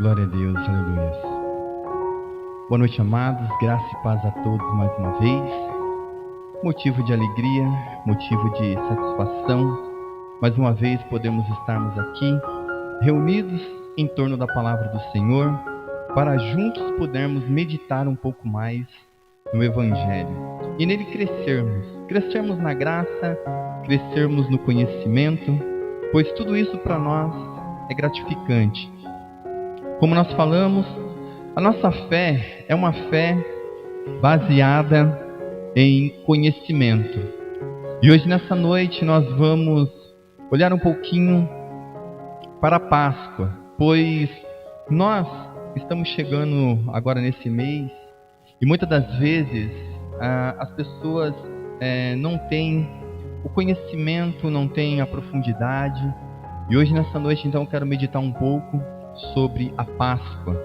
Glória a Deus, aleluia. Boa noite, amados, graça e paz a todos mais uma vez. Motivo de alegria, motivo de satisfação, mais uma vez podemos estarmos aqui, reunidos em torno da palavra do Senhor, para juntos podermos meditar um pouco mais no Evangelho e nele crescermos na graça, crescermos no conhecimento, pois tudo isso para nós é gratificante. Como nós falamos, a nossa fé é uma fé baseada em conhecimento. E hoje nessa noite nós vamos olhar um pouquinho para a Páscoa, pois nós estamos chegando agora nesse mês e muitas das vezes as pessoas não têm o conhecimento, não têm a profundidade. E hoje nessa noite então eu quero meditar um pouco sobre a Páscoa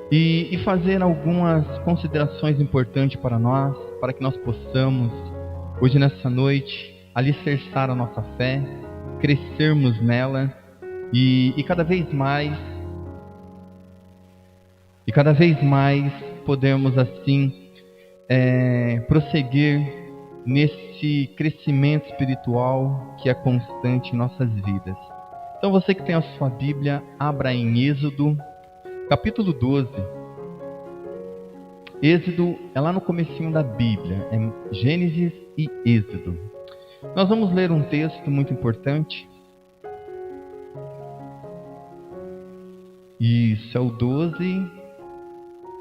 e fazer algumas considerações importantes para nós, para que nós possamos hoje nessa noite alicerçar a nossa fé, crescermos nela e cada vez mais podemos assim prosseguir nesse crescimento espiritual que é constante em nossas vidas. Então você que tem a sua Bíblia, abra em Êxodo, capítulo 12. Êxodo é lá no comecinho da Bíblia, é Gênesis e Êxodo. Nós vamos ler um texto muito importante. Isso é o 12.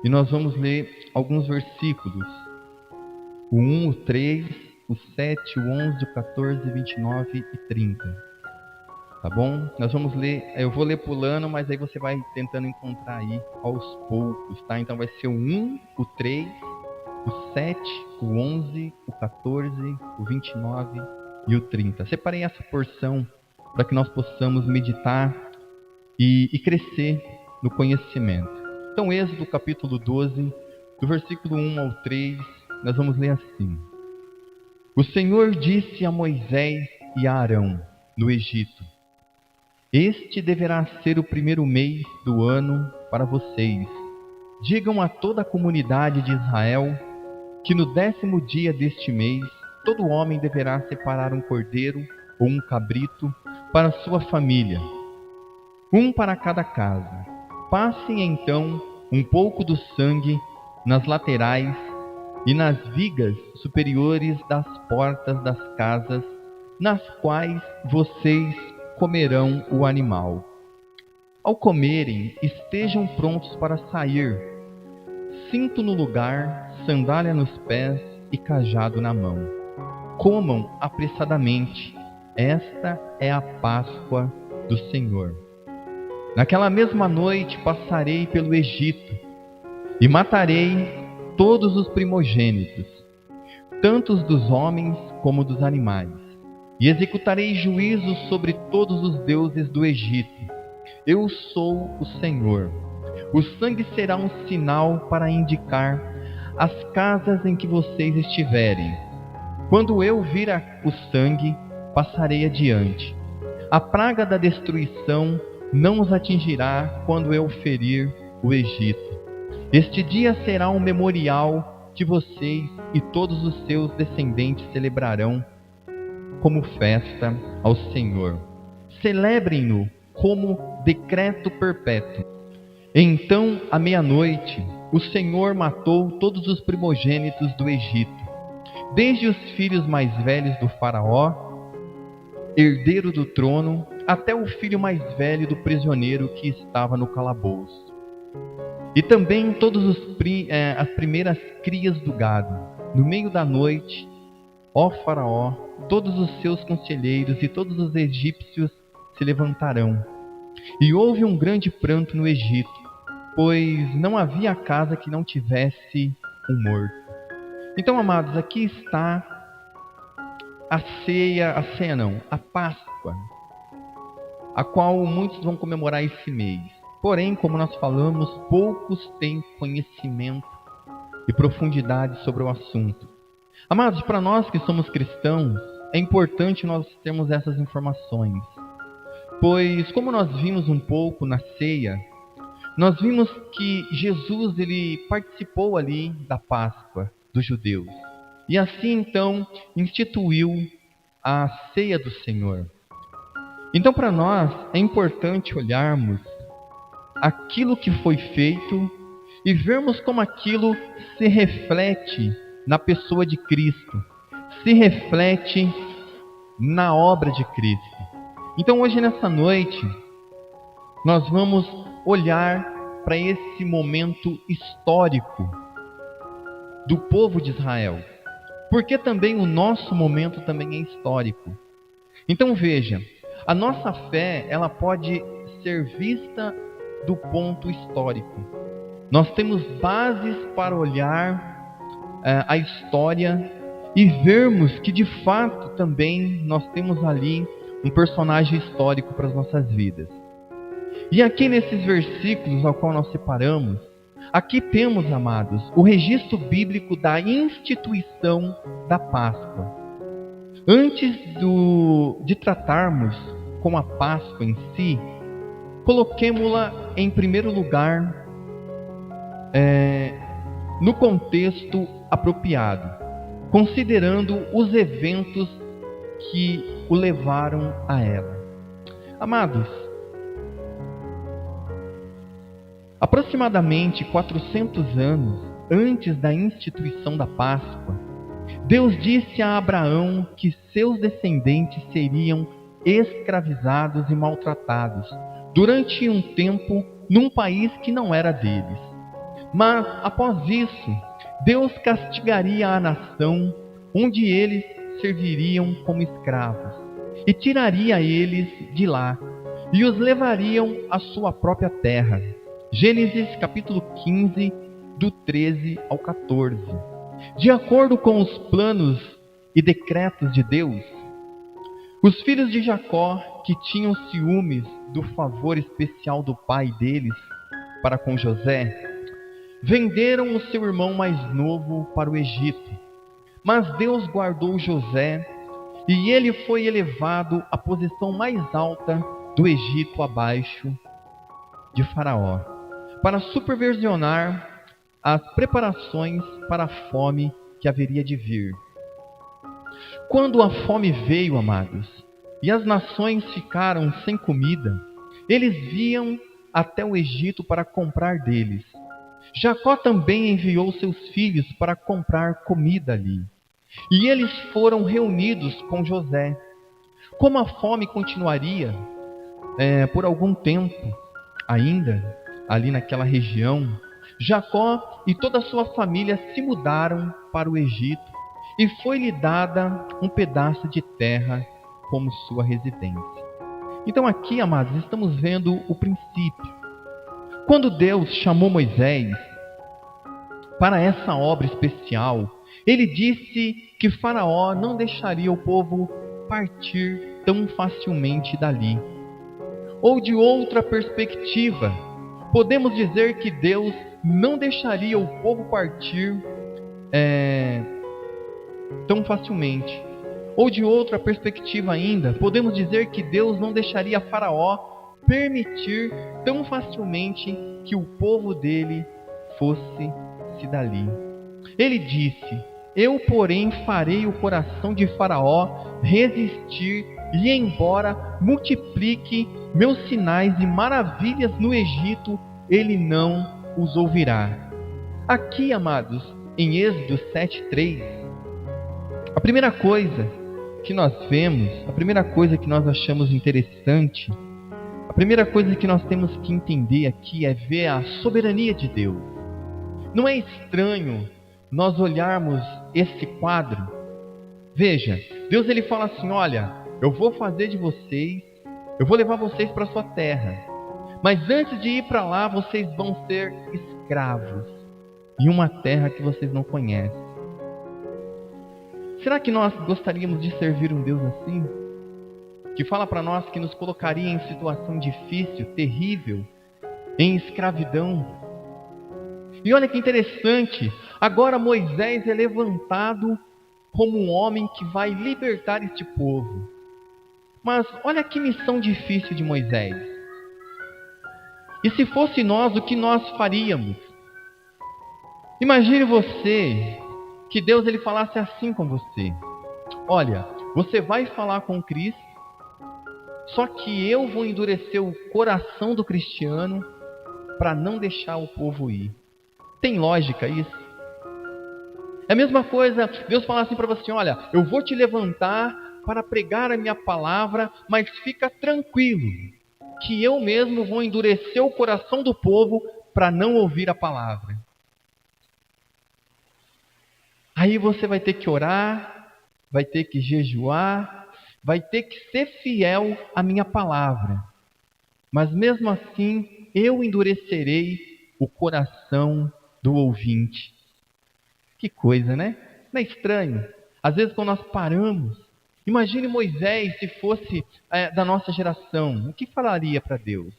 E nós vamos ler alguns versículos. O 1, o 3, o 7, o 11, o 14, 29 e 30. Tá bom? Nós vamos ler, eu vou ler pulando, mas aí você vai tentando encontrar aí aos poucos, tá? Então vai ser o 1, o 3, o 7, o 11, o 14, o 29 e o 30. Separei essa porção para que nós possamos meditar e crescer no conhecimento. Então, Êxodo capítulo 12, do versículo 1 ao 3, nós vamos ler assim. O Senhor disse a Moisés e a Arão, no Egito: Este deverá ser o primeiro mês do ano para vocês. Digam a toda a comunidade de Israel que no 10º dia deste mês, todo homem deverá separar um cordeiro ou um cabrito para sua família, um para cada casa. Passem então um pouco do sangue nas laterais e nas vigas superiores das portas das casas, nas quais vocês comerão o animal. Ao comerem, estejam prontos para sair, cinto no lugar, sandália nos pés e cajado na mão. Comam apressadamente, esta é a Páscoa do Senhor. Naquela mesma noite passarei pelo Egito e matarei todos os primogênitos, tanto os dos homens como dos animais. E executarei juízo sobre todos os deuses do Egito. Eu sou o Senhor. O sangue será um sinal para indicar as casas em que vocês estiverem. Quando eu vir o sangue, passarei adiante. A praga da destruição não os atingirá quando eu ferir o Egito. Este dia será um memorial que vocês e todos os seus descendentes celebrarão como festa ao Senhor. Celebrem-no como decreto perpétuo. Então, à meia-noite, o Senhor matou todos os primogênitos do Egito, desde os filhos mais velhos do faraó, herdeiro do trono, até o filho mais velho do prisioneiro que estava no calabouço. E também todas as primeiras crias do gado. No meio da noite, ó faraó, todos os seus conselheiros e todos os egípcios se levantarão. E houve um grande pranto no Egito, pois não havia casa que não tivesse um morto. Então, amados, aqui está a Páscoa, a qual muitos vão comemorar esse mês. Porém, como nós falamos, poucos têm conhecimento e profundidade sobre o assunto. Amados, para nós que somos cristãos, é importante nós termos essas informações. Pois, como nós vimos um pouco na ceia, nós vimos que Jesus ele participou ali da Páscoa dos judeus. E assim então instituiu a ceia do Senhor. Então para nós é importante olharmos aquilo que foi feito e vermos como aquilo se reflete na pessoa de Cristo, se reflete na obra de Cristo. Então hoje nessa noite nós vamos olhar para esse momento histórico do povo de Israel, porque também o nosso momento também é histórico. Então veja, a nossa fé ela pode ser vista do ponto histórico. Nós temos bases para olhar a história e vermos que de fato também nós temos ali um personagem histórico para as nossas vidas. E aqui nesses versículos ao qual nós separamos, aqui temos, amados, o registro bíblico da instituição da Páscoa. Antes de tratarmos com a Páscoa em si, coloquemo-la em primeiro lugar no contexto apropriado, considerando os eventos que o levaram a ela. Amados, aproximadamente 400 anos antes da instituição da Páscoa, Deus disse a Abraão que seus descendentes seriam escravizados e maltratados durante um tempo num país que não era deles. Mas, após isso, Deus castigaria a nação onde eles serviriam como escravos e tiraria eles de lá e os levariam à sua própria terra. Gênesis capítulo 15, do 13 ao 14. De acordo com os planos e decretos de Deus, os filhos de Jacó, que tinham ciúmes do favor especial do pai deles para com José, venderam o seu irmão mais novo para o Egito. Mas Deus guardou José e ele foi elevado à posição mais alta do Egito, abaixo de Faraó, para supervisionar as preparações para a fome que haveria de vir. Quando a fome veio, amados, e as nações ficaram sem comida, eles vinham até o Egito para comprar deles. Jacó também enviou seus filhos para comprar comida ali. E eles foram reunidos com José. Como a fome continuaria por algum tempo ainda ali naquela região, Jacó e toda a sua família se mudaram para o Egito e foi-lhe dada um pedaço de terra como sua residência. Então aqui, amados, estamos vendo o princípio. Quando Deus chamou Moisés para essa obra especial, ele disse que Faraó não deixaria o povo partir tão facilmente dali. Ou de outra perspectiva, podemos dizer que Deus não deixaria o povo partir tão facilmente. Ou de outra perspectiva ainda, podemos dizer que Deus não deixaria Faraó permitir tão facilmente que o povo dele fosse dali. Ele disse: eu, porém, farei o coração de Faraó resistir e, embora multiplique meus sinais e maravilhas no Egito, ele não os ouvirá. Aqui, amados, em Êxodo 7:3, a primeira coisa que nós vemos, a primeira coisa que nós achamos interessante, a primeira coisa que nós temos que entender aqui é ver a soberania de Deus. Não é estranho nós olharmos esse quadro? Veja, Deus ele fala assim: olha, eu vou fazer de vocês, eu vou levar vocês para a sua terra, mas antes de ir para lá, vocês vão ser escravos em uma terra que vocês não conhecem. Será que nós gostaríamos de servir um Deus assim? Que fala para nós que nos colocaria em situação difícil, terrível, em escravidão. E olha que interessante, agora Moisés é levantado como um homem que vai libertar este povo. Mas olha que missão difícil de Moisés. E se fosse nós, o que nós faríamos? Imagine você, que Deus ele falasse assim com você: olha, você vai falar com Cristo, só que eu vou endurecer o coração do cristiano para não deixar o povo ir. Tem lógica isso? É a mesma coisa, Deus fala assim para você: olha, eu vou te levantar para pregar a minha palavra, mas fica tranquilo, que eu mesmo vou endurecer o coração do povo para não ouvir a palavra. Aí você vai ter que orar, vai ter que jejuar, vai ter que ser fiel à minha palavra. Mas mesmo assim, eu endurecerei o coração do ouvinte. Que coisa, né? Não é estranho? Às vezes quando nós paramos, imagine Moisés se fosse da nossa geração, o que falaria para Deus?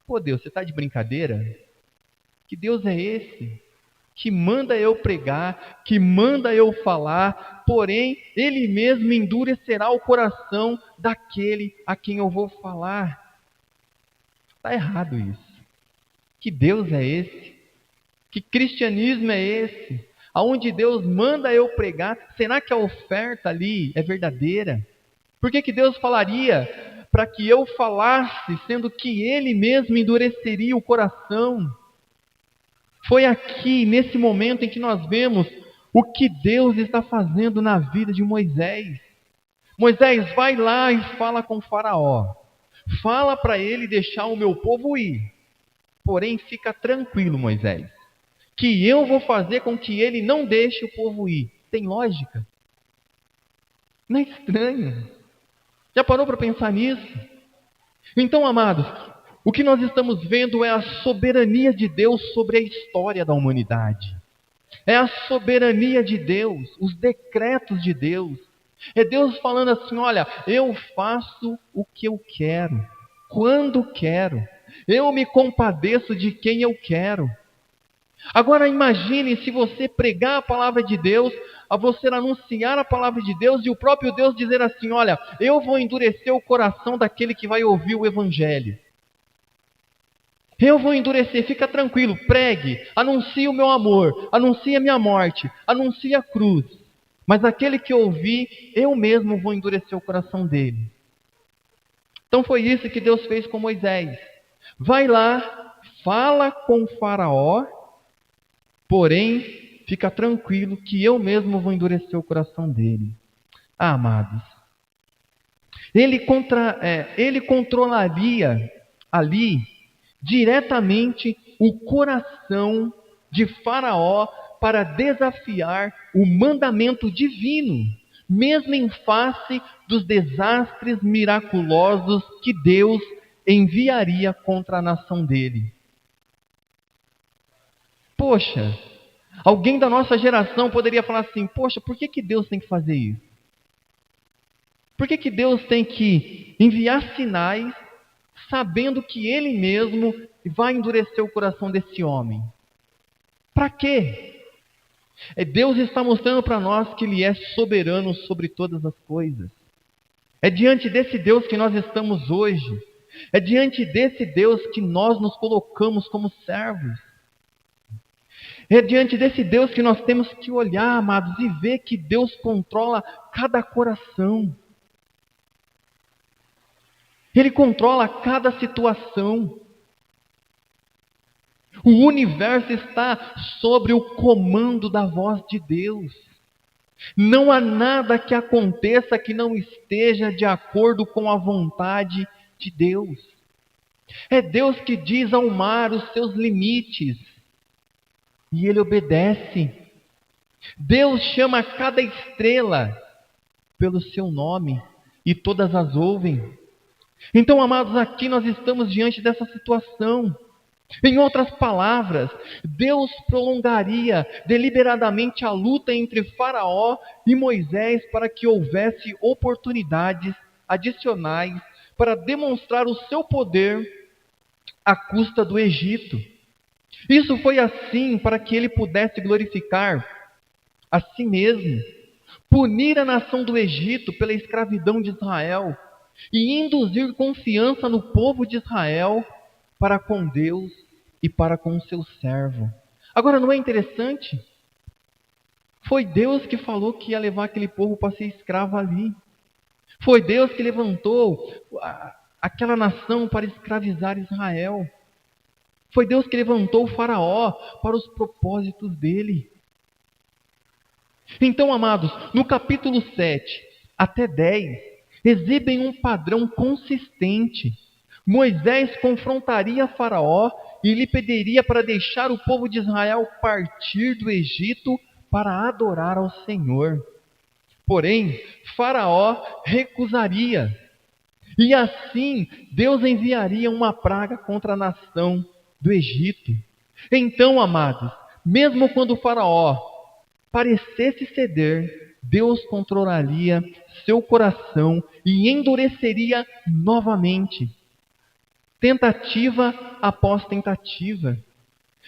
Pô Deus, você está de brincadeira? Que Deus é esse? Que manda eu pregar, que manda eu falar, porém Ele mesmo endurecerá o coração daquele a quem eu vou falar. Está errado isso. Que Deus é esse? Que cristianismo é esse? Aonde Deus manda eu pregar, será que a oferta ali é verdadeira? Por que Deus falaria para que eu falasse, sendo que Ele mesmo endureceria o coração? Foi aqui, nesse momento, em que nós vemos o que Deus está fazendo na vida de Moisés. Moisés, vai lá e fala com o Faraó. Fala para ele deixar o meu povo ir. Porém, fica tranquilo, Moisés, que eu vou fazer com que ele não deixe o povo ir. Tem lógica? Não é estranho? Já parou para pensar nisso? Então, amados, o que nós estamos vendo é a soberania de Deus sobre a história da humanidade. É a soberania de Deus, os decretos de Deus. É Deus falando assim: olha, eu faço o que eu quero, quando quero. Eu me compadeço de quem eu quero. Agora imagine se você pregar a palavra de Deus, a você anunciar a palavra de Deus e o próprio Deus dizer assim: olha, eu vou endurecer o coração daquele que vai ouvir o evangelho. Eu vou endurecer, fica tranquilo, pregue, anuncie o meu amor, anuncie a minha morte, anuncie a cruz. Mas aquele que ouvir, eu mesmo vou endurecer o coração dele. Então foi isso que Deus fez com Moisés. Vai lá, fala com o Faraó, porém, fica tranquilo que eu mesmo vou endurecer o coração dele. Ah, amados, ele controlaria ali diretamente o coração de Faraó para desafiar o mandamento divino, mesmo em face dos desastres miraculosos que Deus enviaria contra a nação dele. Poxa, alguém da nossa geração poderia falar assim: poxa, por que Deus tem que fazer isso? Por que Deus tem que enviar sinais sabendo que Ele mesmo vai endurecer o coração desse homem? Para quê? Deus está mostrando para nós que Ele é soberano sobre todas as coisas. É diante desse Deus que nós estamos hoje. É diante desse Deus que nós nos colocamos como servos. É diante desse Deus que nós temos que olhar, amados, e ver que Deus controla cada coração. Ele controla cada situação. O universo está sobre o comando da voz de Deus. Não há nada que aconteça que não esteja de acordo com a vontade de Deus. É Deus que diz ao mar os seus limites, e ele obedece. Deus chama cada estrela pelo seu nome, e todas as ouvem. Então, amados, aqui nós estamos diante dessa situação. Em outras palavras, Deus prolongaria deliberadamente a luta entre Faraó e Moisés para que houvesse oportunidades adicionais para demonstrar o seu poder à custa do Egito. Isso foi assim para que ele pudesse glorificar a si mesmo, punir a nação do Egito pela escravidão de Israel e induzir confiança no povo de Israel para com Deus e para com o seu servo. Agora, não é interessante? Foi Deus que falou que ia levar aquele povo para ser escravo ali. Foi Deus que levantou aquela nação para escravizar Israel. Foi Deus que levantou o Faraó para os propósitos dele. Então, amados, no capítulo 7 até 10, exibem um padrão consistente. Moisés confrontaria Faraó e lhe pediria para deixar o povo de Israel partir do Egito para adorar ao Senhor. Porém, Faraó recusaria. E assim, Deus enviaria uma praga contra a nação do Egito. Então, amados, mesmo quando Faraó parecesse ceder, Deus controlaria seu coração e endureceria novamente, tentativa após tentativa.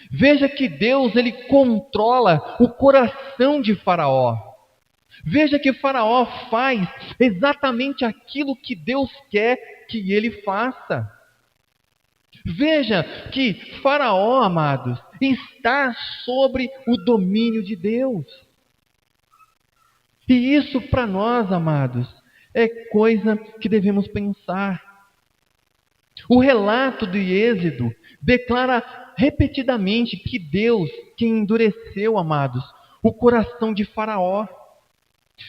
Veja que Deus, ele controla o coração de Faraó. Veja que Faraó faz exatamente aquilo que Deus quer que ele faça. Veja que Faraó, amados, está sobre o domínio de Deus. E isso para nós, amados, é coisa que devemos pensar. O relato de Êxodo declara repetidamente que Deus que endureceu, amados, o coração de Faraó.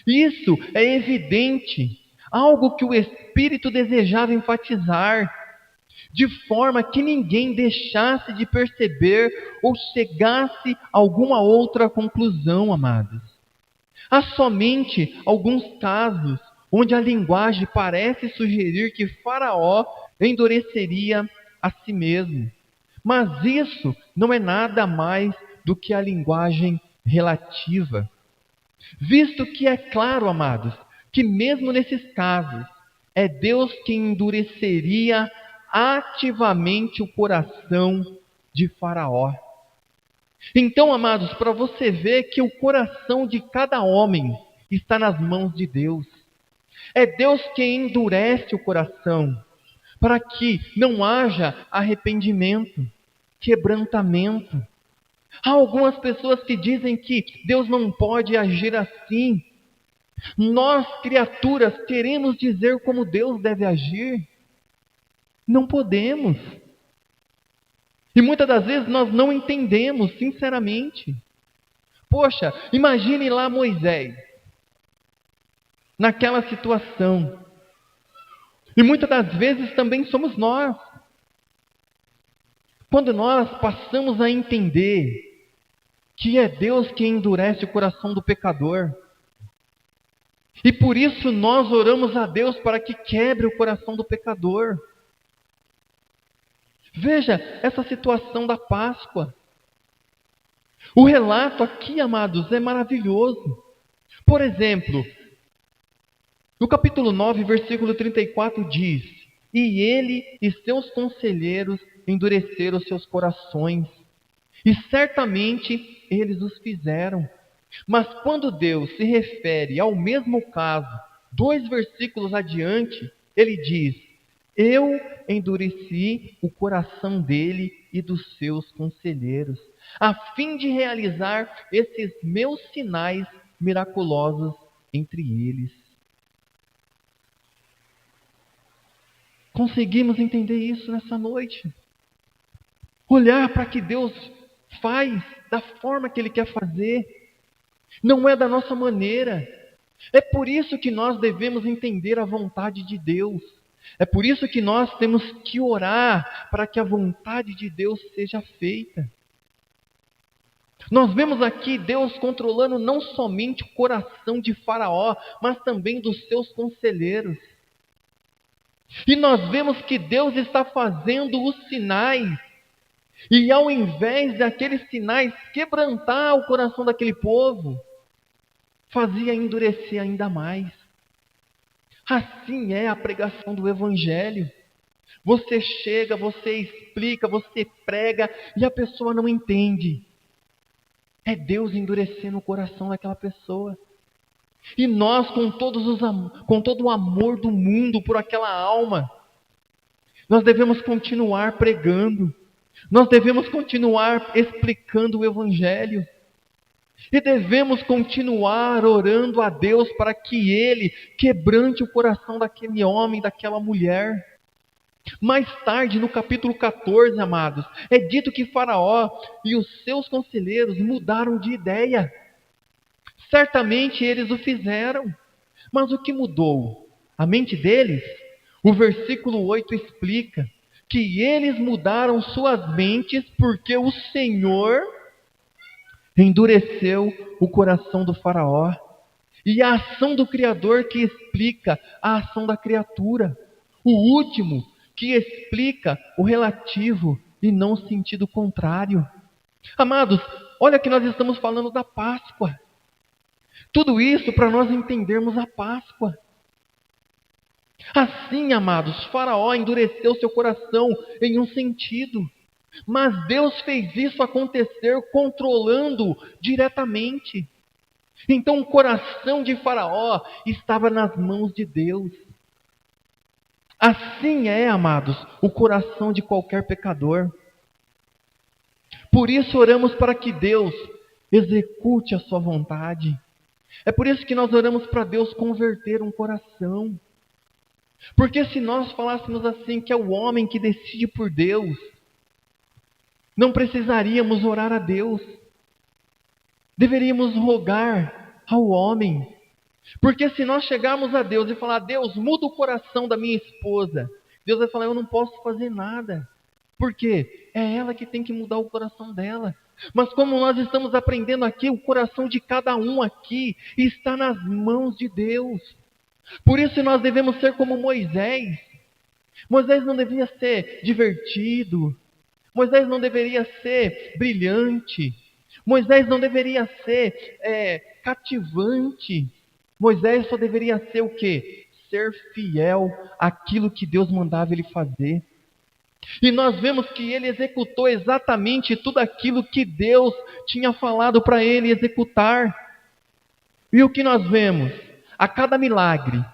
Isso é evidente, algo que o Espírito desejava enfatizar, de forma que ninguém deixasse de perceber ou chegasse a alguma outra conclusão, amados. Há somente alguns casos onde a linguagem parece sugerir que Faraó endureceria a si mesmo. Mas isso não é nada mais do que a linguagem relativa. Visto que é claro, amados, que mesmo nesses casos, é Deus quem endureceria ativamente o coração de Faraó. Então, amados, para você ver que o coração de cada homem está nas mãos de Deus. É Deus quem endurece o coração, para que não haja arrependimento, quebrantamento. Há algumas pessoas que dizem que Deus não pode agir assim. Nós, criaturas, queremos dizer como Deus deve agir. Não podemos. E muitas das vezes nós não entendemos, sinceramente. Poxa, imagine lá Moisés, naquela situação. E muitas das vezes também somos nós. Quando nós passamos a entender que é Deus quem endurece o coração do pecador. E por isso nós oramos a Deus para que quebre o coração do pecador. Veja essa situação da Páscoa. O relato aqui, amados, é maravilhoso. Por exemplo, no capítulo 9, versículo 34 diz: E ele e seus conselheiros endureceram seus corações, e certamente eles os fizeram. Mas quando Deus se refere ao mesmo caso, 2 versículos adiante, ele diz: Eu endureci o coração dele e dos seus conselheiros, a fim de realizar esses meus sinais miraculosos entre eles. Conseguimos entender isso nessa noite? Olhar para que Deus faz da forma que Ele quer fazer, não é da nossa maneira. É por isso que nós devemos entender a vontade de Deus. É por isso que nós temos que orar para que a vontade de Deus seja feita. Nós vemos aqui Deus controlando não somente o coração de Faraó, mas também dos seus conselheiros. E nós vemos que Deus está fazendo os sinais. E ao invés daqueles sinais quebrantar o coração daquele povo, fazia endurecer ainda mais. Assim é a pregação do Evangelho. Você chega, você explica, você prega e a pessoa não entende. É Deus endurecendo o coração daquela pessoa. E nós, com todo o amor do mundo por aquela alma, nós devemos continuar pregando, nós devemos continuar explicando o Evangelho, e devemos continuar orando a Deus para que Ele quebrante o coração daquele homem, daquela mulher. Mais tarde, no capítulo 14, amados, é dito que Faraó e os seus conselheiros mudaram de ideia. Certamente eles o fizeram, mas o que mudou? A mente deles? O versículo 8 explica que eles mudaram suas mentes porque o Senhor endureceu o coração do Faraó. E a ação do Criador que explica a ação da criatura. O último que explica o relativo e não o sentido contrário. Amados, olha que nós estamos falando da Páscoa. Tudo isso para nós entendermos a Páscoa. Assim, amados, Faraó endureceu seu coração em um sentido, mas Deus fez isso acontecer controlando diretamente. Então o coração de Faraó estava nas mãos de Deus. Assim é, amados, o coração de qualquer pecador. Por isso oramos para que Deus execute a sua vontade. É por isso que nós oramos para Deus converter um coração. Porque se nós falássemos assim, que é o homem que decide por Deus, não precisaríamos orar a Deus. Deveríamos rogar ao homem. Porque se nós chegarmos a Deus e falar: Deus, muda o coração da minha esposa, Deus vai falar: eu não posso fazer nada. Por quê? É ela que tem que mudar o coração dela. Mas como nós estamos aprendendo aqui, o coração de cada um aqui está nas mãos de Deus. Por isso nós devemos ser como Moisés. Moisés não devia ser divertido. Moisés não deveria ser brilhante. Moisés não deveria ser cativante. Moisés só deveria ser o quê? Ser fiel àquilo que Deus mandava ele fazer. E nós vemos que ele executou exatamente tudo aquilo que Deus tinha falado para ele executar. E o que nós vemos? A cada milagre,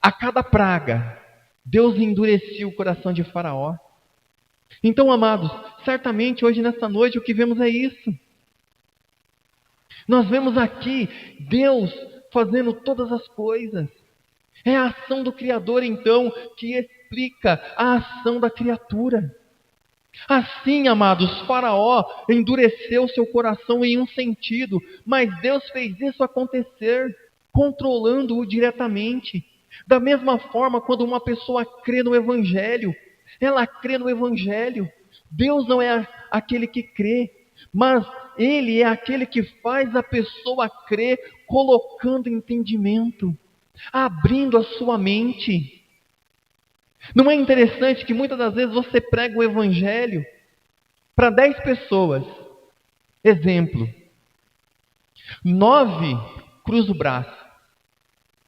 a cada praga, Deus endurecia o coração de Faraó. Então, amados, certamente hoje nessa noite o que vemos é isso. Nós vemos aqui Deus fazendo todas as coisas. É a ação do Criador, então, que explica a ação da criatura. Assim, amados, Faraó endureceu seu coração em um sentido, mas Deus fez isso acontecer, controlando-o diretamente. Da mesma forma, quando uma pessoa crê no Evangelho, ela crê no Evangelho. Deus não é aquele que crê, mas Ele é aquele que faz a pessoa crer, colocando entendimento, abrindo a sua mente. Não é interessante que muitas das vezes você prega o Evangelho para 10 pessoas. Exemplo, 9 cruza o braço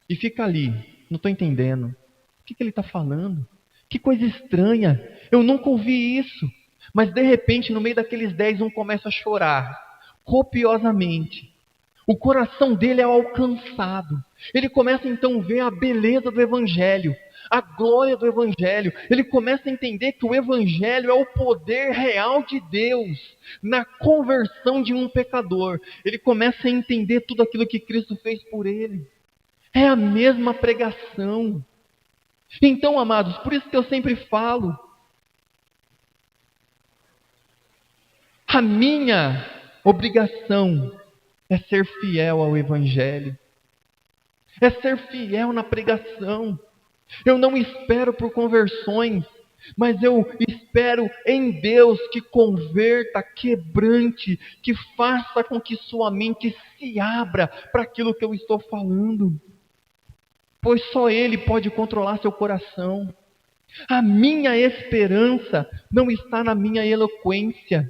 e fica ali, não estou entendendo. O que ele está falando? Que coisa estranha, eu nunca ouvi isso. Mas de repente, no meio daqueles 10, um começa a chorar, copiosamente. O coração dele é alcançado. Ele começa então a ver a beleza do Evangelho, a glória do Evangelho. Ele começa a entender que o Evangelho é o poder real de Deus na conversão de um pecador. Ele começa a entender tudo aquilo que Cristo fez por ele. É a mesma pregação. Então, amados, por isso que eu sempre falo, a minha obrigação é ser fiel ao Evangelho, é ser fiel na pregação. Eu não espero por conversões, mas eu espero em Deus que converta, quebrante, que faça com que sua mente se abra para aquilo que eu estou falando. Pois só Ele pode controlar seu coração. A minha esperança não está na minha eloquência.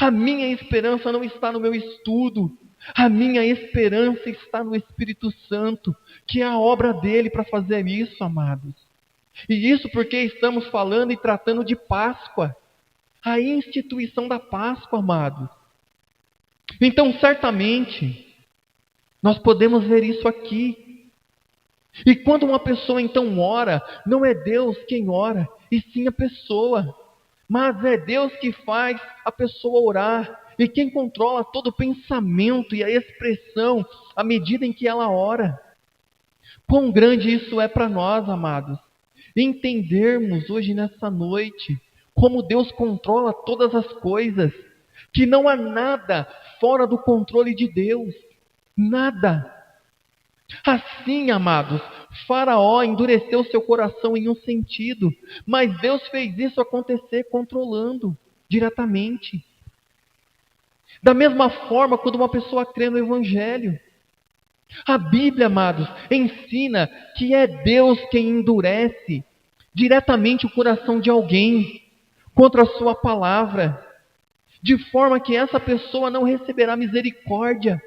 A minha esperança não está no meu estudo. A minha esperança está no Espírito Santo, que é a obra dele para fazer isso, amados. E isso porque estamos falando e tratando de Páscoa, a instituição da Páscoa, amados. Então, certamente, Nós podemos ver isso aqui. E quando uma pessoa então ora, não é Deus quem ora, e sim a pessoa. Mas é Deus que faz a pessoa orar. E quem controla todo o pensamento e a expressão à medida em que ela ora. Quão grande isso é para nós, amados. Entendermos hoje nessa noite como Deus controla todas as coisas. Que não há nada fora do controle de Deus. Nada. Assim, amados, Faraó endureceu seu coração em um sentido, mas Deus fez isso acontecer controlando diretamente. Da mesma forma, quando uma pessoa crê no Evangelho, a Bíblia, amados, ensina que é Deus quem endurece diretamente o coração de alguém contra a sua palavra, de forma que essa pessoa não receberá misericórdia,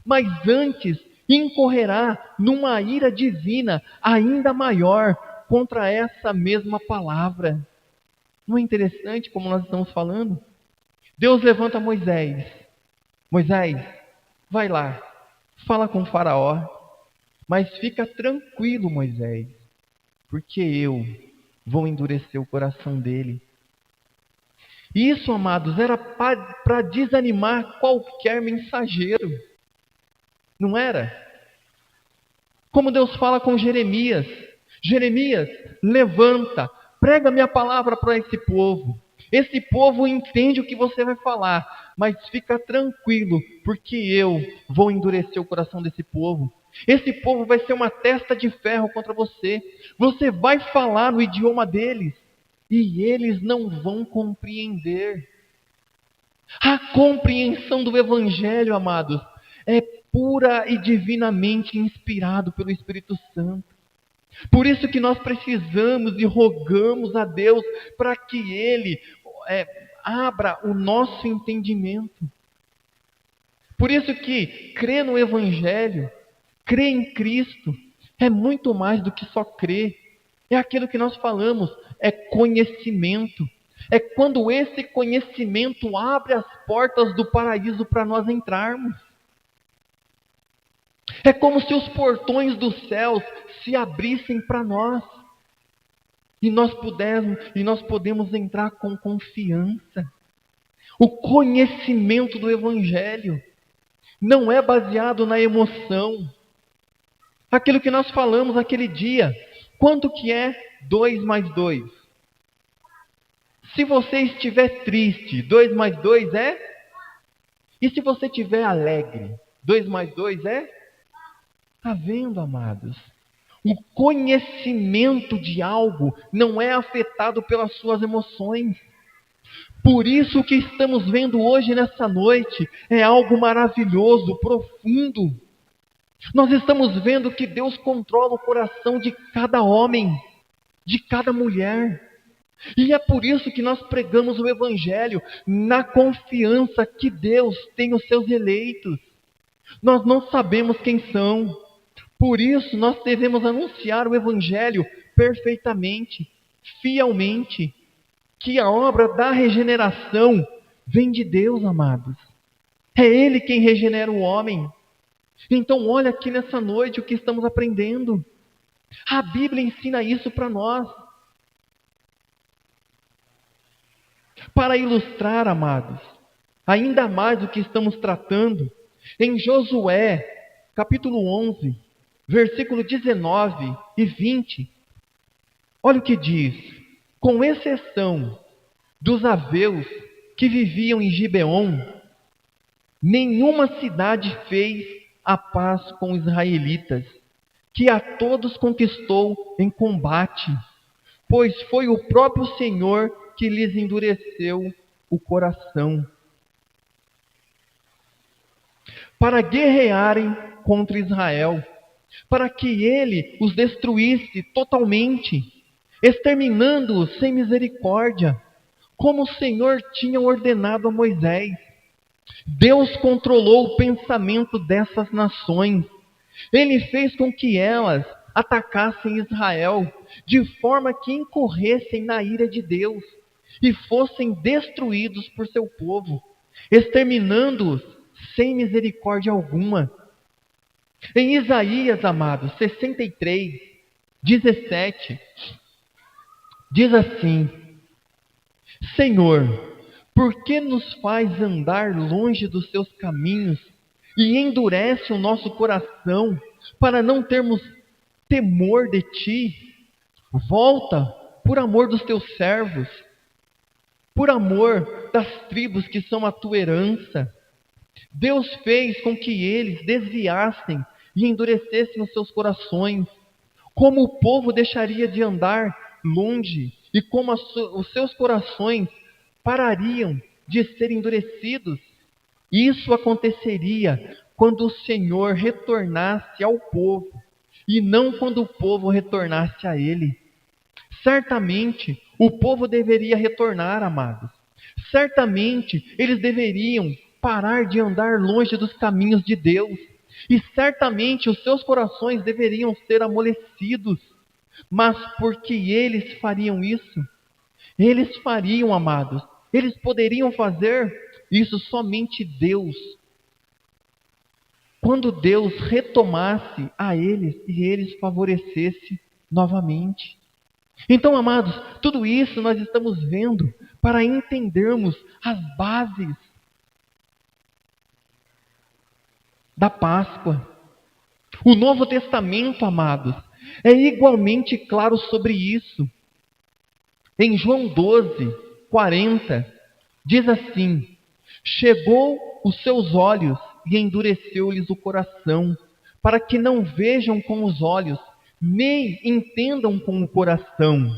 mas antes incorrerá numa ira divina ainda maior contra essa mesma palavra. Não é interessante como nós estamos falando? Deus levanta Moisés. Moisés, vai lá, fala com o Faraó, mas fica tranquilo, Moisés, porque eu vou endurecer o coração dele. Isso, amados, era para desanimar qualquer mensageiro. Não era? Como Deus fala com Jeremias. Jeremias, levanta, prega minha palavra para esse povo. Esse povo entende o que você vai falar, mas fica tranquilo, porque eu vou endurecer o coração desse povo. Esse povo vai ser uma testa de ferro contra você. Você vai falar no idioma deles, e eles não vão compreender. A compreensão do Evangelho, amados, é pura e divinamente inspirado pelo Espírito Santo. Por isso que nós precisamos e rogamos a Deus para que Ele abra o nosso entendimento. Por isso que crer no Evangelho, crer em Cristo, é muito mais do que só crer. É aquilo que nós falamos, é conhecimento. É quando esse conhecimento abre as portas do paraíso para nós entrarmos. É como se os portões dos céus se abrissem para nós. E nós podemos entrar com confiança. O conhecimento do Evangelho não é baseado na emoção. Aquilo que nós falamos aquele dia. Quanto que é 2 mais 2? Se você estiver triste, 2 mais 2 é? E se você estiver alegre, 2 mais 2 é? Está vendo, amados? O conhecimento de algo não é afetado pelas suas emoções. Por isso o que estamos vendo hoje nessa noite é algo maravilhoso, profundo. Nós estamos vendo que Deus controla o coração de cada homem, de cada mulher. E é por isso que nós pregamos o Evangelho na confiança que Deus tem os seus eleitos. Nós não sabemos quem são. Por isso nós devemos anunciar o Evangelho perfeitamente, fielmente. Que a obra da regeneração vem de Deus, amados. É Ele quem regenera o homem. Então olha aqui nessa noite o que estamos aprendendo. A Bíblia ensina isso para nós. Para ilustrar, amados, ainda mais o que estamos tratando, em Josué, capítulo 11, versículo 19 e 20, olha o que diz: com exceção dos aveus que viviam em Gibeon, nenhuma cidade fez a paz com os israelitas, que a todos conquistou em combate, pois foi o próprio Senhor que lhes endureceu o coração, para guerrearem contra Israel, para que ele os destruísse totalmente, exterminando-os sem misericórdia, como o Senhor tinha ordenado a Moisés. Deus controlou o pensamento dessas nações. Ele fez com que elas atacassem Israel, de forma que incorressem na ira de Deus e fossem destruídos por seu povo, exterminando-os sem misericórdia alguma. Em Isaías, amados, 63, 17, diz assim: Senhor, por que nos faz andar longe dos teus caminhos e endurece o nosso coração para não termos temor de ti? Volta por amor dos teus servos, por amor das tribos que são a tua herança. Deus fez com que eles desviassem e endurecessem os seus corações. Como o povo deixaria de andar longe e como os seus corações parariam de ser endurecidos? Isso aconteceria quando o Senhor retornasse ao povo e não quando o povo retornasse a Ele. Certamente o povo deveria retornar, amados. Certamente eles deveriam parar de andar longe dos caminhos de Deus. E certamente os seus corações deveriam ser amolecidos. Mas por que eles fariam isso? Eles fariam, amados. Eles poderiam fazer isso somente Deus. Quando Deus retomasse a eles e eles favorecesse novamente. Então, amados, tudo isso nós estamos vendo para entendermos as bases da Páscoa. O Novo Testamento, amados, é igualmente claro sobre isso. Em João 12, 40, diz assim: Chegou os seus olhos e endureceu-lhes o coração, para que não vejam com os olhos, nem entendam com o coração.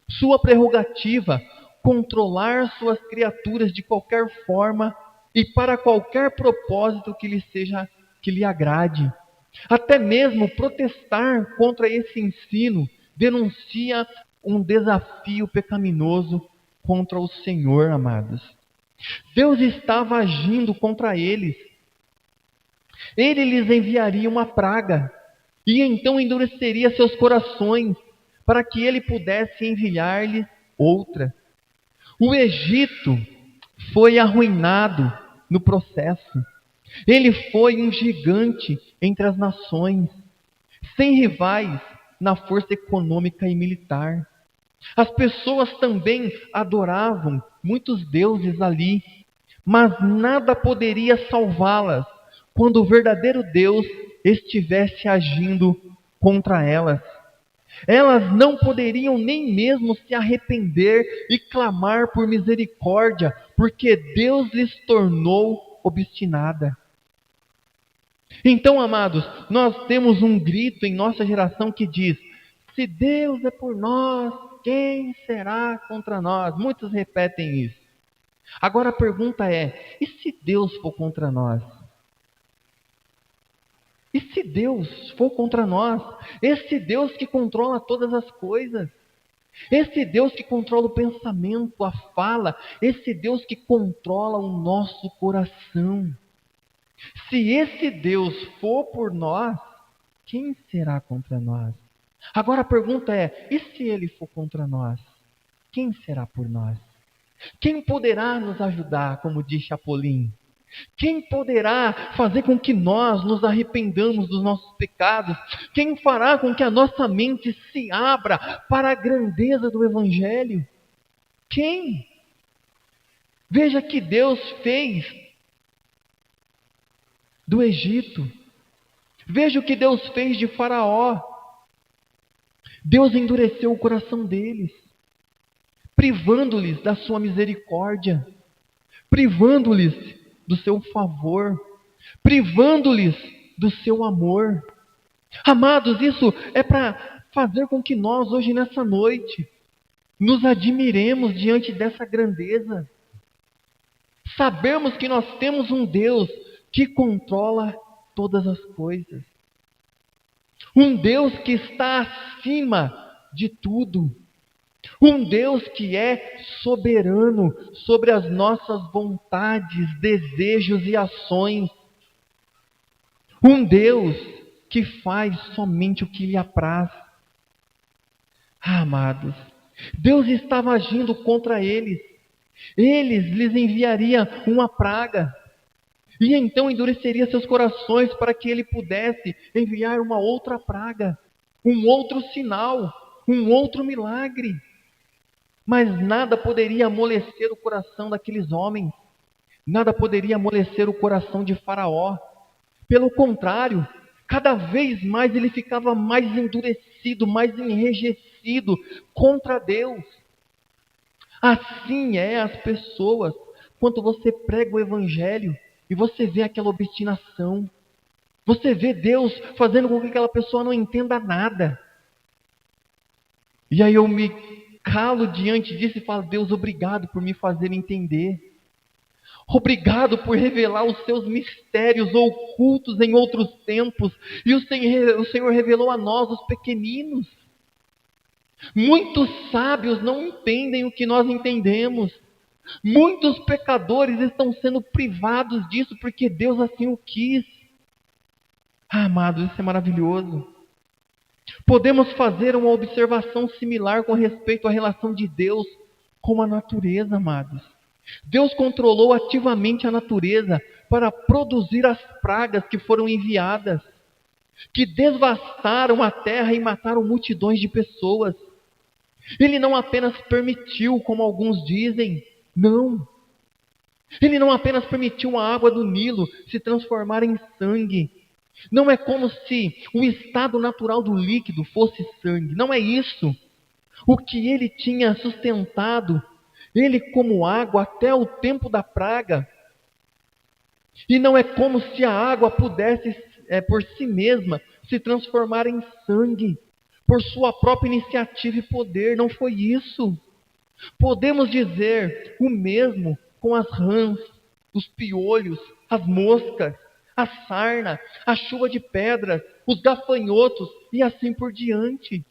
Sua prerrogativa, controlar suas criaturas de qualquer forma e para qualquer propósito que lhe agrade. Até mesmo protestar contra esse ensino denuncia um desafio pecaminoso contra o Senhor, amados. Deus estava agindo contra eles. Ele lhes enviaria uma praga e então endureceria seus corações para que ele pudesse enviar-lhes outra. O Egito foi arruinado no processo. Ele foi um gigante entre as nações, sem rivais na força econômica e militar. As pessoas também adoravam muitos deuses ali, mas nada poderia salvá-las quando o verdadeiro Deus estivesse agindo contra elas. Elas não poderiam nem mesmo se arrepender e clamar por misericórdia, porque Deus lhes tornou obstinada. Então, amados, nós temos um grito em nossa geração que diz: se Deus é por nós, quem será contra nós? Muitos repetem isso. Agora a pergunta é: e se Deus for contra nós? E se Deus for contra nós? Esse Deus que controla todas as coisas, esse Deus que controla o pensamento, a fala, esse Deus que controla o nosso coração. Se esse Deus for por nós, quem será contra nós? Agora a pergunta é: e se Ele for contra nós, quem será por nós? Quem poderá nos ajudar, como diz Chapolin? Quem poderá fazer com que nós nos arrependamos dos nossos pecados? Quem fará com que a nossa mente se abra para a grandeza do Evangelho? Quem? Veja que Deus fez do Egito. Veja o que Deus fez de Faraó. Deus endureceu o coração deles, privando-lhes da sua misericórdia, privando-lhes do seu favor, privando-lhes do seu amor. Amados, isso é para fazer com que nós hoje nessa noite nos admiremos diante dessa grandeza. Sabemos que nós temos um Deus que controla todas as coisas. Um Deus que está acima de tudo. Um Deus que é soberano sobre as nossas vontades, desejos e ações. Um Deus que faz somente o que lhe apraz. Amados, Deus estava agindo contra eles. Lhes enviaria uma praga. E então endureceria seus corações para que ele pudesse enviar uma outra praga, um outro sinal, um outro milagre. Mas nada poderia amolecer o coração daqueles homens, nada poderia amolecer o coração de Faraó. Pelo contrário, cada vez mais ele ficava mais endurecido, mais enrijecido contra Deus. Assim é as pessoas, quando você prega o evangelho e você vê aquela obstinação, você vê Deus fazendo com que aquela pessoa não entenda nada. E aí eu me calo diante disso e falo: Deus, obrigado por me fazer entender. Obrigado por revelar os seus mistérios ocultos em outros tempos. E o Senhor revelou a nós, os pequeninos. Muitos sábios não entendem o que nós entendemos. Muitos pecadores estão sendo privados disso porque Deus assim o quis. Ah, amados, isso é maravilhoso. Podemos fazer uma observação similar com respeito à relação de Deus com a natureza, amados. Deus controlou ativamente a natureza para produzir as pragas que foram enviadas, que devastaram a terra e mataram multidões de pessoas. Ele não apenas permitiu, como alguns dizem, não. Ele não apenas permitiu a água do Nilo se transformar em sangue. Não é como se o estado natural do líquido fosse sangue. Não é isso. O que ele tinha sustentado, ele como água até o tempo da praga. E não é como se a água pudesse, por si mesma, se transformar em sangue, por sua própria iniciativa e poder. Não foi isso. Podemos dizer o mesmo com as rãs, os piolhos, as moscas, a sarna, a chuva de pedras, os gafanhotos e assim por diante.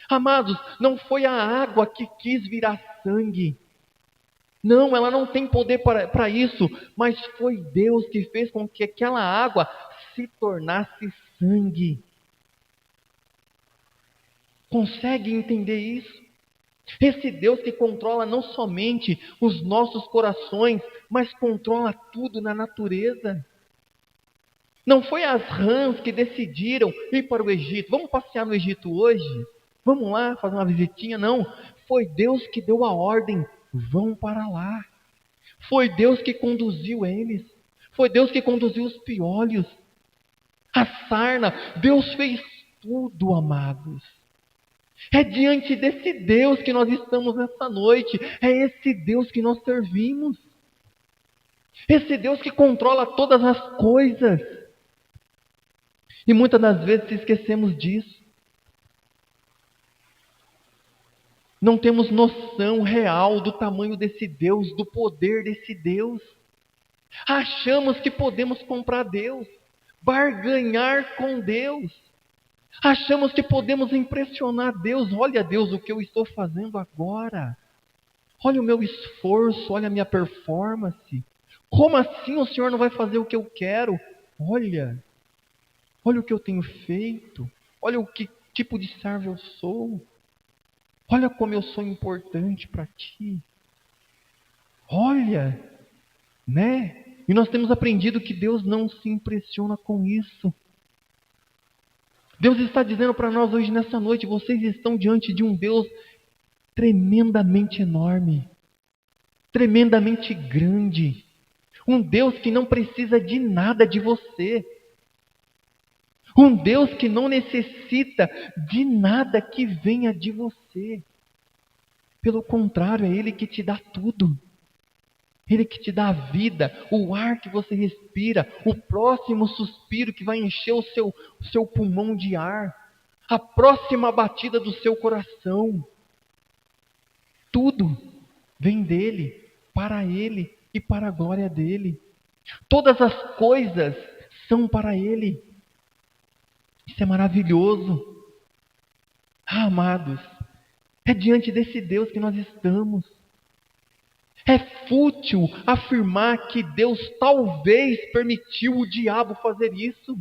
Amados, não foi a água que quis virar sangue. Não, ela não tem poder para isso, mas foi Deus que fez com que aquela água se tornasse sangue. Consegue entender isso? Esse Deus que controla não somente os nossos corações, mas controla tudo na natureza. Não foi as rãs que decidiram ir para o Egito. Vamos passear no Egito hoje? Vamos lá fazer uma visitinha? Não. Foi Deus que deu a ordem. Vão para lá. Foi Deus que conduziu eles. Foi Deus que conduziu os piolhos. A sarna. Deus fez tudo, amados. É diante desse Deus que nós estamos nessa noite. É esse Deus que nós servimos. Esse Deus que controla todas as coisas. E muitas das vezes esquecemos disso. Não temos noção real do tamanho desse Deus, do poder desse Deus. Achamos que podemos comprar Deus, barganhar com Deus. Achamos que podemos impressionar Deus. Olha, Deus, o que eu estou fazendo agora. Olha o meu esforço, olha a minha performance. Como assim o Senhor não vai fazer o que eu quero? Olha o que eu tenho feito. Olha o que tipo de servo eu sou. Olha como eu sou importante para ti. Olha, né? E nós temos aprendido que Deus não se impressiona com isso. Deus está dizendo para nós hoje nessa noite: vocês estão diante de um Deus tremendamente enorme, tremendamente grande. Um Deus que não precisa de nada de você. Um Deus que não necessita de nada que venha de você. Pelo contrário, é Ele que te dá tudo. Ele que te dá a vida, o ar que você respira, o próximo suspiro que vai encher o seu pulmão de ar, a próxima batida do seu coração. Tudo vem dEle, para Ele e para a glória dEle. Todas as coisas são para Ele. Isso é maravilhoso. Ah, amados, é diante desse Deus que nós estamos. É fútil afirmar que Deus talvez permitiu o diabo fazer isso.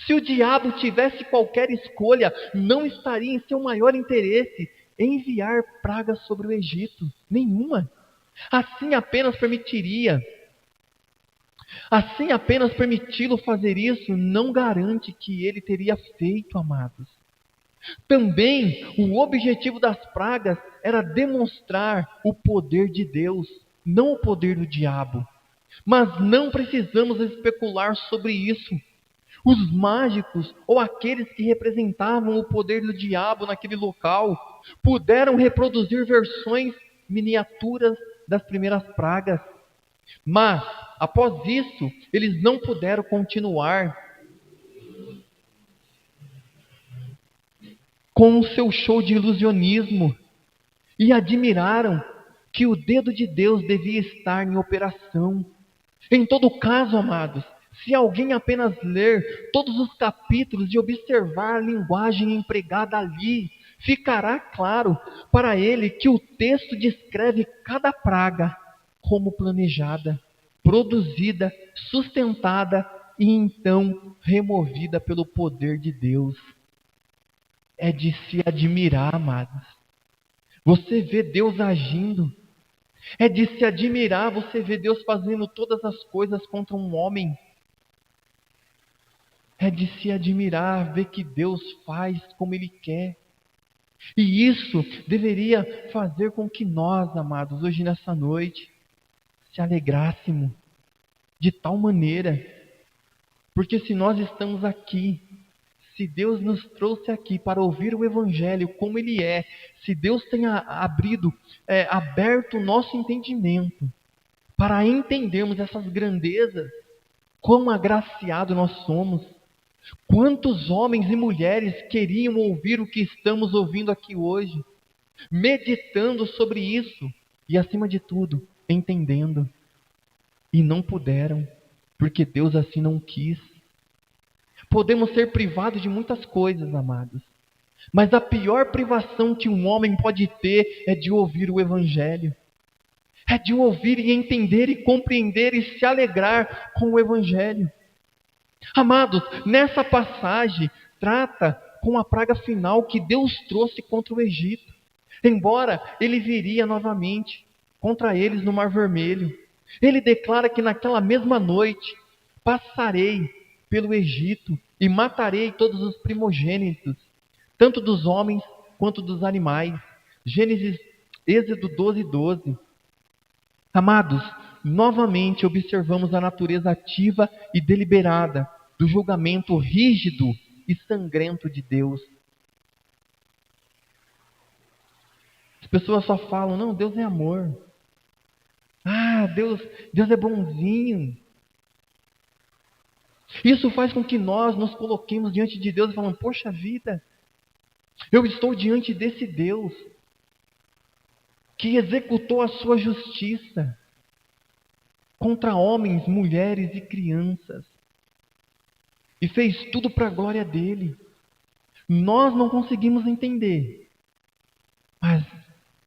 Se o diabo tivesse qualquer escolha, não estaria em seu maior interesse enviar pragas sobre o Egito. Nenhuma. Assim apenas permitiria Assim, apenas permiti-lo fazer isso não garante que ele teria feito, amados. Também o objetivo das pragas era demonstrar o poder de Deus, não o poder do diabo. Mas não precisamos especular sobre isso. Os mágicos ou aqueles que representavam o poder do diabo naquele local puderam reproduzir versões miniaturas das primeiras pragas. Mas, após isso, eles não puderam continuar com o seu show de ilusionismo e admiraram que o dedo de Deus devia estar em operação. Em todo caso, amados, se alguém apenas ler todos os capítulos e observar a linguagem empregada ali, ficará claro para ele que o texto descreve cada praga como planejada, produzida, sustentada e então removida pelo poder de Deus. É de se admirar, amados. Você vê Deus agindo. É de se admirar você ver Deus fazendo todas as coisas contra um homem. É de se admirar ver que Deus faz como Ele quer. E isso deveria fazer com que nós, amados, hoje nessa noite, se alegrássemos de tal maneira. Porque se nós estamos aqui, se Deus nos trouxe aqui para ouvir o Evangelho como ele é, se Deus tem aberto o nosso entendimento para entendermos essas grandezas, quão agraciados nós somos. Quantos homens e mulheres queriam ouvir o que estamos ouvindo aqui hoje, meditando sobre isso e, acima de tudo, entendendo. E não puderam, porque Deus assim não quis. Podemos ser privados de muitas coisas, amados. Mas a pior privação que um homem pode ter é de ouvir o Evangelho. É de ouvir e entender e compreender e se alegrar com o Evangelho. Amados, nessa passagem trata com a praga final que Deus trouxe contra o Egito. Embora ele viria novamente contra eles no Mar Vermelho. Ele declara que naquela mesma noite passarei pelo Egito e matarei todos os primogênitos, tanto dos homens quanto dos animais. Êxodo 12:12. Amados, novamente observamos a natureza ativa e deliberada do julgamento rígido e sangrento de Deus. As pessoas só falam, não, Deus é amor. Deus é bonzinho. Isso faz com que nós nos coloquemos diante de Deus e falamos, poxa vida, eu estou diante desse Deus que executou a sua justiça contra homens, mulheres e crianças. E fez tudo para a glória dele. Nós não conseguimos entender. Mas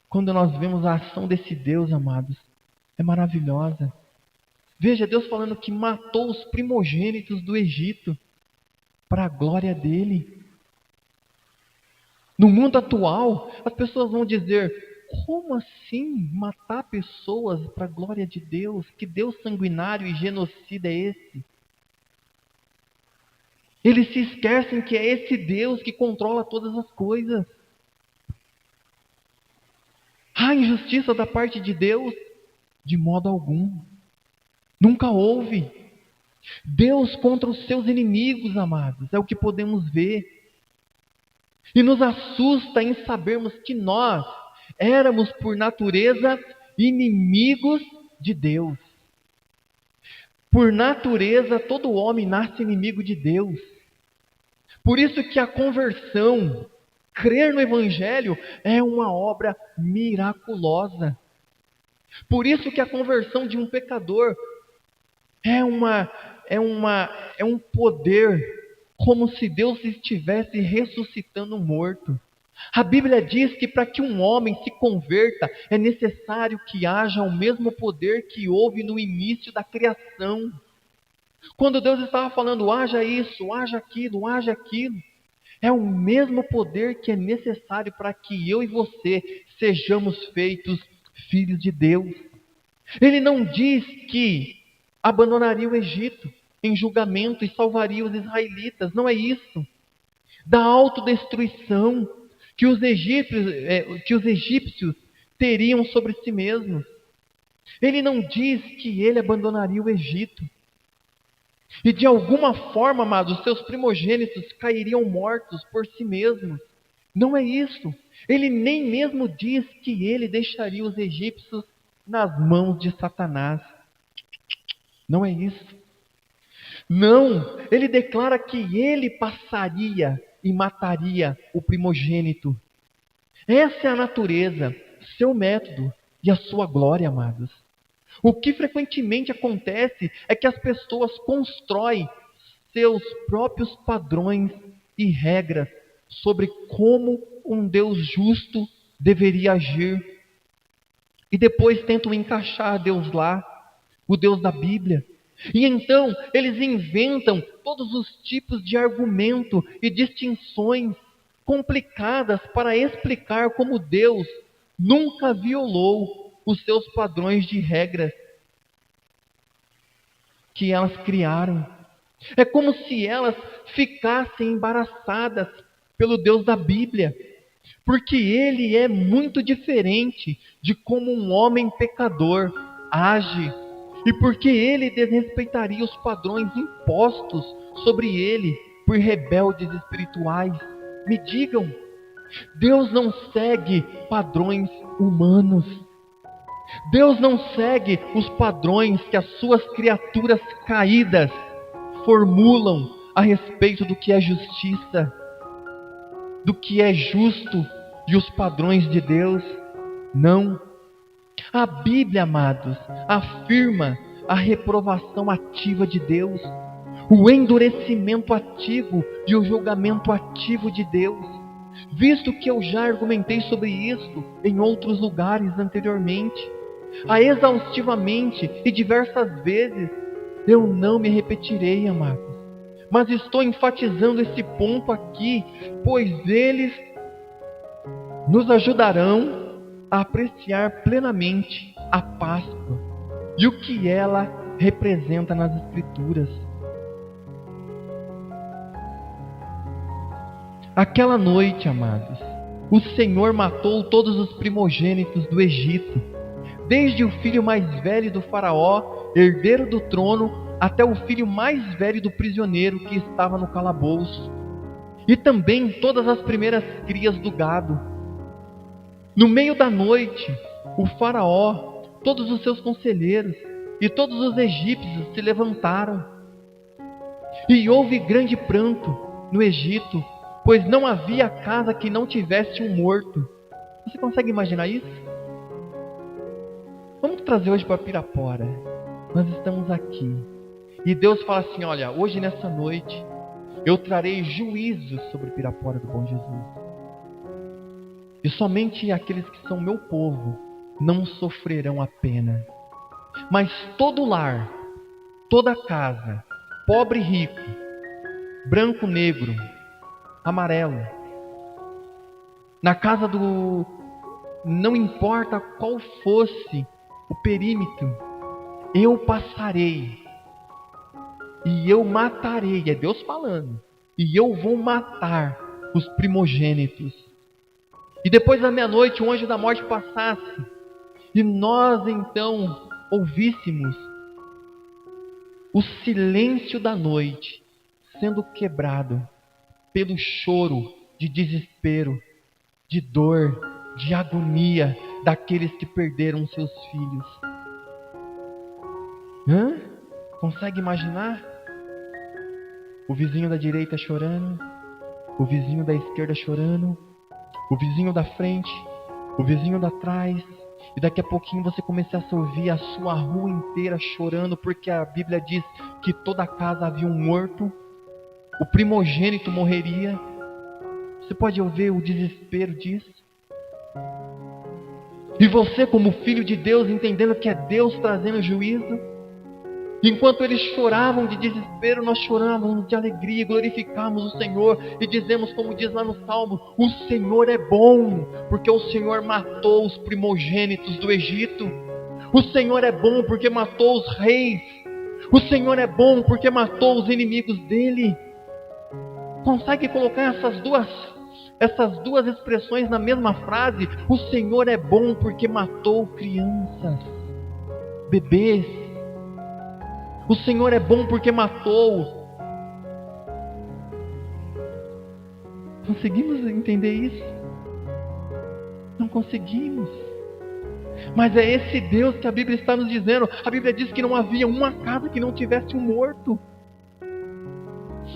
quando nós vemos a ação desse Deus, amados, é maravilhosa. Veja, Deus falando que matou os primogênitos do Egito para a glória dele. No mundo atual, as pessoas vão dizer, como assim matar pessoas para a glória de Deus? Que Deus sanguinário e genocida é esse? Eles se esquecem que é esse Deus que controla todas as coisas. Há injustiça da parte de Deus? De modo algum. Nunca houve. Deus contra os seus inimigos, amados, é o que podemos ver. E nos assusta em sabermos que nós éramos, por natureza, inimigos de Deus. Por natureza, todo homem nasce inimigo de Deus. Por isso que a conversão, crer no Evangelho, é uma obra miraculosa. Por isso que a conversão de um pecador é um poder, como se Deus estivesse ressuscitando um morto. A Bíblia diz que para que um homem se converta, é necessário que haja o mesmo poder que houve no início da criação. Quando Deus estava falando, haja isso, haja aquilo, é o mesmo poder que é necessário para que eu e você sejamos feitos filhos de Deus. Ele não diz que abandonaria o Egito em julgamento e salvaria os israelitas. Não é isso. Da autodestruição que os egípcios teriam sobre si mesmos. Ele não diz que ele abandonaria o Egito. E de alguma forma, amados, seus primogênitos cairiam mortos por si mesmos. Não é isso. Ele nem mesmo diz que ele deixaria os egípcios nas mãos de Satanás. Não é isso. Não, ele declara que ele passaria e mataria o primogênito. Essa é a natureza, seu método e a sua glória, amados. O que frequentemente acontece é que as pessoas constroem seus próprios padrões e regras sobre como um Deus justo deveria agir. E depois tentam encaixar Deus lá, o Deus da Bíblia. E então eles inventam todos os tipos de argumento e distinções complicadas para explicar como Deus nunca violou os seus padrões de regras que elas criaram. É como se elas ficassem embaraçadas pelo Deus da Bíblia, porque ele é muito diferente de como um homem pecador age, e porque ele desrespeitaria os padrões impostos sobre ele por rebeldes espirituais. Me digam, Deus não segue padrões humanos. Deus não segue os padrões que as suas criaturas caídas formulam a respeito do que é justiça, do que é justo e os padrões de Deus. Não. A Bíblia, amados, afirma a reprovação ativa de Deus, o endurecimento ativo e o julgamento ativo de Deus. Visto que eu já argumentei sobre isso em outros lugares anteriormente, exaustivamente e diversas vezes, eu não me repetirei, amados, mas estou enfatizando esse ponto aqui, pois eles nos ajudarão a apreciar plenamente a Páscoa e o que ela representa nas Escrituras. Aquela noite, amados, o Senhor matou todos os primogênitos do Egito, desde o filho mais velho do faraó, herdeiro do trono, até o filho mais velho do prisioneiro que estava no calabouço, e também todas as primeiras crias do gado. No meio da noite, o faraó, todos os seus conselheiros e todos os egípcios se levantaram, e houve grande pranto no Egito, pois não havia casa que não tivesse um morto. Você consegue imaginar isso? Vamos trazer hoje para Pirapora. Nós estamos aqui. E Deus fala assim, olha, hoje nessa noite, eu trarei juízo sobre Pirapora do Bom Jesus. E somente aqueles que são meu povo não sofrerão a pena. Mas todo lar, toda casa, pobre e rico, branco, negro, amarelo, na casa do... não importa qual fosse o perímetro, eu passarei e eu matarei, é Deus falando, e eu vou matar os primogênitos. E depois da meia-noite o anjo da morte passasse, e nós então ouvíssemos o silêncio da noite sendo quebrado pelo choro de desespero, de dor, de agonia daqueles que perderam seus filhos. Consegue imaginar? O vizinho da direita chorando, o vizinho da esquerda chorando, o vizinho da frente, o vizinho da trás, e daqui a pouquinho você começasse a ouvir a sua rua inteira chorando, porque a Bíblia diz que toda casa havia um morto, o primogênito morreria. Você pode ouvir o desespero disso? E você, como filho de Deus, entendendo que é Deus trazendo juízo, enquanto eles choravam de desespero, nós chorávamos de alegria, glorificamos o Senhor e dizemos, como diz lá no Salmo, o Senhor é bom, porque o Senhor matou os primogênitos do Egito. O Senhor é bom porque matou os reis O Senhor é bom porque matou os inimigos dele. Consegue colocar essas duas expressões na mesma frase? O Senhor é bom porque matou crianças, bebês. O Senhor é bom porque matou. Conseguimos entender isso? Não conseguimos. Mas é esse Deus que a Bíblia está nos dizendo. A Bíblia diz que não havia uma casa que não tivesse um morto.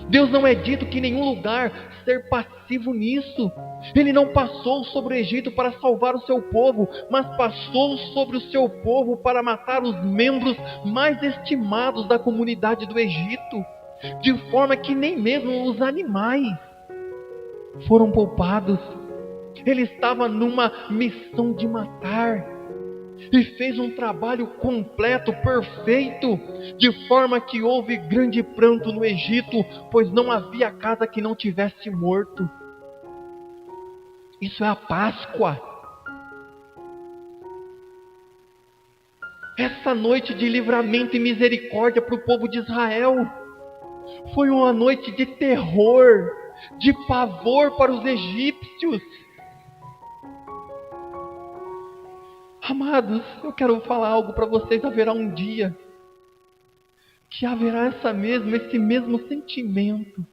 Deus não é dito que em nenhum lugar ser passivo nisso. Ele não passou sobre o Egito para salvar o seu povo, mas passou sobre o seu povo para matar os membros mais estimados da comunidade do Egito, de forma que nem mesmo os animais foram poupados. Ele estava numa missão de matar e fez um trabalho completo, perfeito, de forma que houve grande pranto no Egito, pois não havia casa que não tivesse morto. Isso é a Páscoa. Essa noite de livramento e misericórdia para o povo de Israel foi uma noite de terror, de pavor para os egípcios. Amados, eu quero falar algo para vocês. Haverá um dia que haverá esse mesmo sentimento.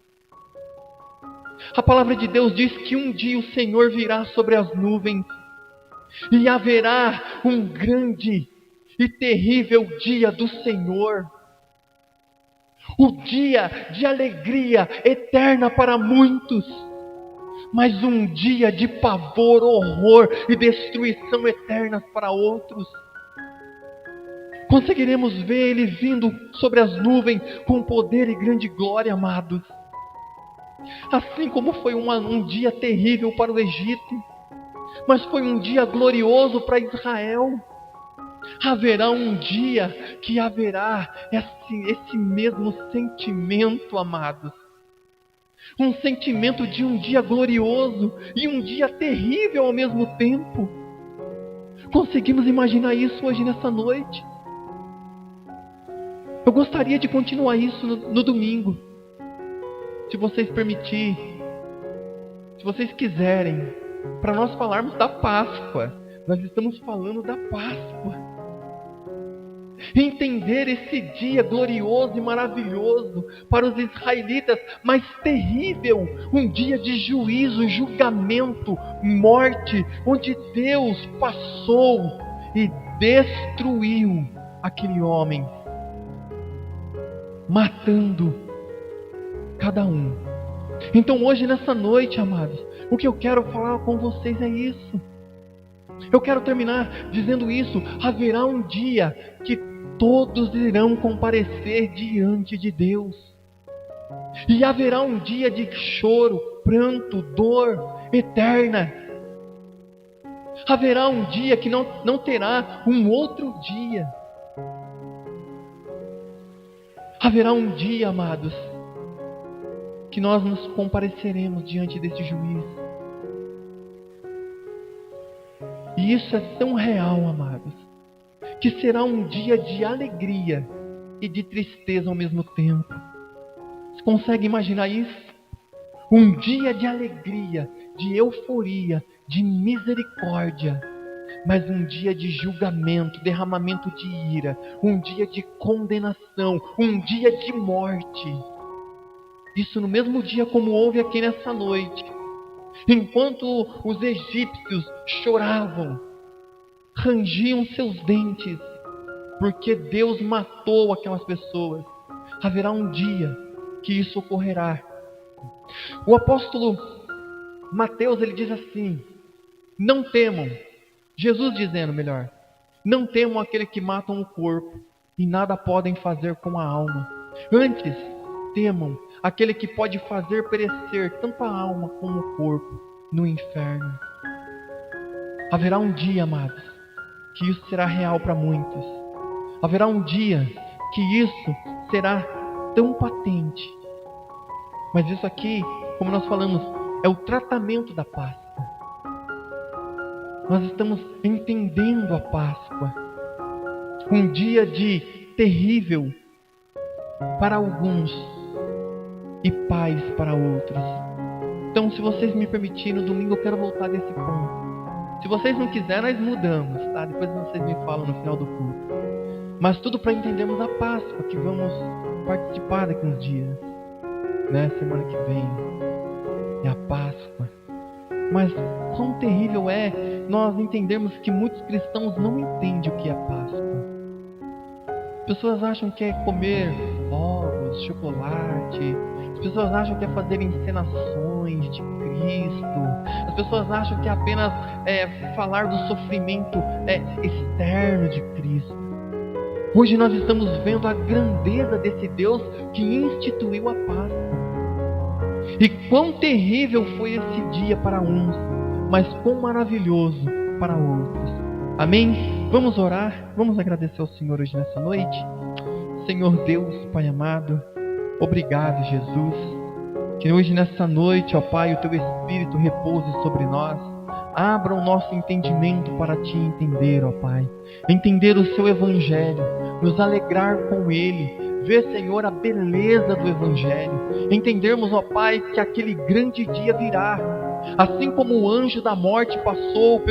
A palavra de Deus diz que um dia o Senhor virá sobre as nuvens e haverá um grande e terrível dia do Senhor. O dia de alegria eterna para muitos, mas um dia de pavor, horror e destruição eternas para outros. Conseguiremos ver Ele vindo sobre as nuvens com poder e grande glória, amados. Assim como foi um dia terrível para o Egito, mas foi um dia glorioso para Israel. Haverá um dia que haverá esse mesmo sentimento, amados. Um sentimento de um dia glorioso e um dia terrível ao mesmo tempo. Conseguimos imaginar isso hoje nessa noite? Eu gostaria de continuar isso no domingo, se vocês permitirem, se vocês quiserem, para nós falarmos da Páscoa. Nós estamos falando da Páscoa. Entender esse dia glorioso e maravilhoso para os israelitas, mas terrível, um dia de juízo, julgamento, morte, onde Deus passou e destruiu aquele homem, matando cada um. Então hoje, nessa noite, amados, o que eu quero falar com vocês é isso. Eu quero terminar dizendo isso. Haverá um dia que todos irão comparecer diante de Deus. E haverá um dia de choro, pranto, dor eterna. Haverá um dia que não terá um outro dia. Haverá um dia, amados, que nós nos compareceremos diante desse juízo. E isso é tão real, amados, que será um dia de alegria e de tristeza ao mesmo tempo. Você consegue imaginar isso? Um dia de alegria, de euforia, de misericórdia, mas um dia de julgamento, derramamento de ira, um dia de condenação, um dia de morte. Isso no mesmo dia como houve aqui nessa noite. Enquanto os egípcios choravam, rangiam seus dentes, porque Deus matou aquelas pessoas, haverá um dia que isso ocorrerá. O apóstolo Mateus, ele diz assim: não temam, Jesus dizendo melhor, não temam aquele que matam o corpo e nada podem fazer com a alma. Antes, temam aquele que pode fazer perecer tanto a alma como o corpo no inferno. Haverá um dia, amados, que isso será real para muitos. Haverá um dia que isso será tão patente. Mas isso aqui, como nós falamos, é o tratamento da Páscoa. Nós estamos entendendo a Páscoa. Um dia de terrível para alguns e paz para outros. Então, se vocês me permitirem, no domingo eu quero voltar desse ponto. Se vocês não quiserem, nós mudamos, tá? Depois vocês me falam no final do culto. Mas tudo para entendermos a Páscoa, que vamos participar daqui uns dias, né? Semana que vem é a Páscoa. Mas quão terrível é nós entendermos que muitos cristãos não entendem o que é Páscoa. As pessoas acham que é comer ovos, chocolate. As pessoas acham que é fazer encenações de Cristo. As pessoas acham que é apenas falar do sofrimento externo de Cristo. Hoje nós estamos vendo a grandeza desse Deus que instituiu a Páscoa. E quão terrível foi esse dia para uns, mas quão maravilhoso para outros. Amém? Vamos orar, vamos agradecer ao Senhor hoje nessa noite. Senhor Deus, Pai amado, obrigado, Jesus. Que hoje nessa noite, ó Pai, o Teu Espírito repouse sobre nós. Abra o nosso entendimento para Te entender, ó Pai. Entender o Seu Evangelho, nos alegrar com Ele. Ver, Senhor, a beleza do Evangelho. Entendermos, ó Pai, que aquele grande dia virá. Assim como o anjo da morte passou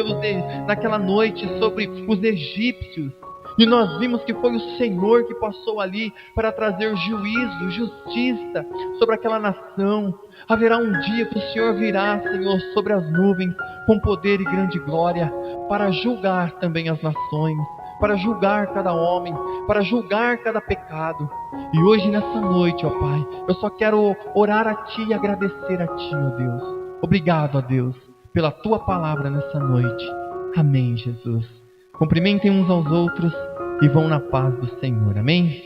naquela noite sobre os egípcios. E nós vimos que foi o Senhor que passou ali para trazer juízo, justiça sobre aquela nação. Haverá um dia que o Senhor virá, Senhor, sobre as nuvens, com poder e grande glória, para julgar também as nações, para julgar cada homem, para julgar cada pecado. E hoje nessa noite, ó Pai, eu só quero orar a Ti e agradecer a Ti, ó Deus. Obrigado, ó Deus, pela Tua palavra nessa noite. Amém, Jesus. Cumprimentem uns aos outros e vão na paz do Senhor. Amém?